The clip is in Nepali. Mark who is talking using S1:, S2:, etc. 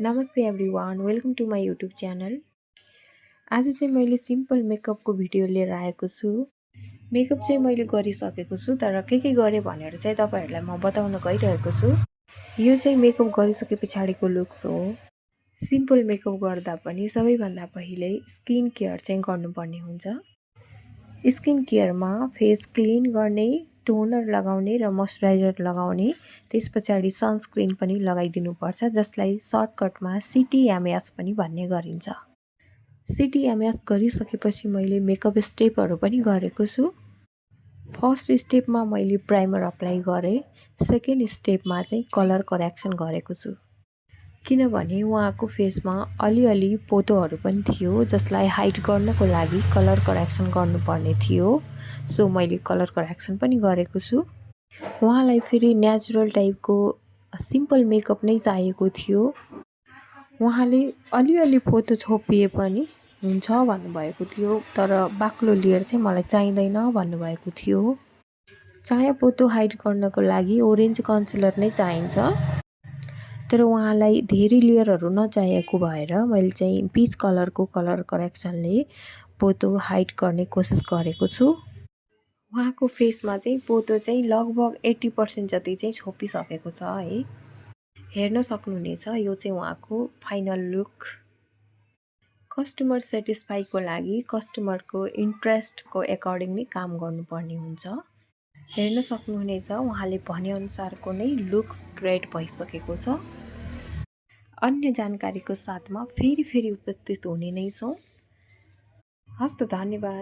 S1: नमस्ते everyone welcome to my YouTube channel. आज चाहिँ मैले सिम्पल मेकअपको भिडियो लिएर आएको छु। मेकअप चाहिँ मैले गरिसकेको छु, तर के गरेँ भनेर चाहिँ तपाईहरुलाई म बताउन गइरहेको छु। यो चाहिँ मेकअप गरिसके पछाडिको लुक्स हो। सिम्पल मेकअप गर्दा पनि सबैभन्दा पहिले स्किन केयर चाहिँ गर्नुपर्ने हुन्छ। स्किन केयरमा फेस क्लिन गर्ने, टोनर लगाउने र मोइस्चराइजर लगाउने, त्यसपछाडि सनस्क्रिन पनि लगाइदिनुपर्छ, जसलाई सर्टकटमा सिटीएमएस पनि भन्ने गरिन्छ। सिटीएमएस गरिसकेपछि मैले मेकअप स्टेपहरु पनि गरेको छु। फर्स्ट स्टेपमा मैले प्राइमर अप्लाई गरे, सेकेन्ड स्टेपमा चाहिँ कलर करेक्सन गरेको छु। किनभने उहाँको फेसमा अलिअलि पोतोहरु पनि थियो, जसलाई हाइड गर्नको लागि कलर करेक्सन गर्नुपर्ने थियो। सो मैले कलर करेक्सन पनि गरेको छु। उहाँलाई फेरि नेचुरल टाइपको सिम्पल मेकअप नै चाहिएको थियो। उहाँले अलिअलि पोतो छोपिए पनि हुन्छ भन्नुभएको थियो, तर बाक्लो लेयर चाहिँ मलाई चाहिँदैन भन्नुभएको थियो। चाया पोतो हाइड गर्नको लागि ओरेन्ज कन्सिलर नै चाहिन्छ, तर उहाँलाई धेरै लेयरहरु नचाहिएको भएर मैले चाहिँ पीच कलरको कलर करेक्सनले पोतो हाइड गर्ने कोसिस गरेको छु। उहाँको फेसमा चाहिँ पोतो चाहिँ लगभग 80% जति चाहिँ छोपिसकेको छ है। हेर्न सक्नुहुनेछ, यो चाहिँ उहाँको फाइनल लुक। कस्टमर सेटिस्फाईको लागि कस्टमरको इन्ट्रेस्टको अकर्डिङ नै काम गर्नुपर्ने हुन्छ। हेर्न सक्नुहुनेछ, उहाँले भने अनुसारको नै लुक्स ग्रेट भइसकेको छ। अन्य जानकारीको साथमा फेरि उपस्थित हुने नै छौं। हस्त धन्यवाद।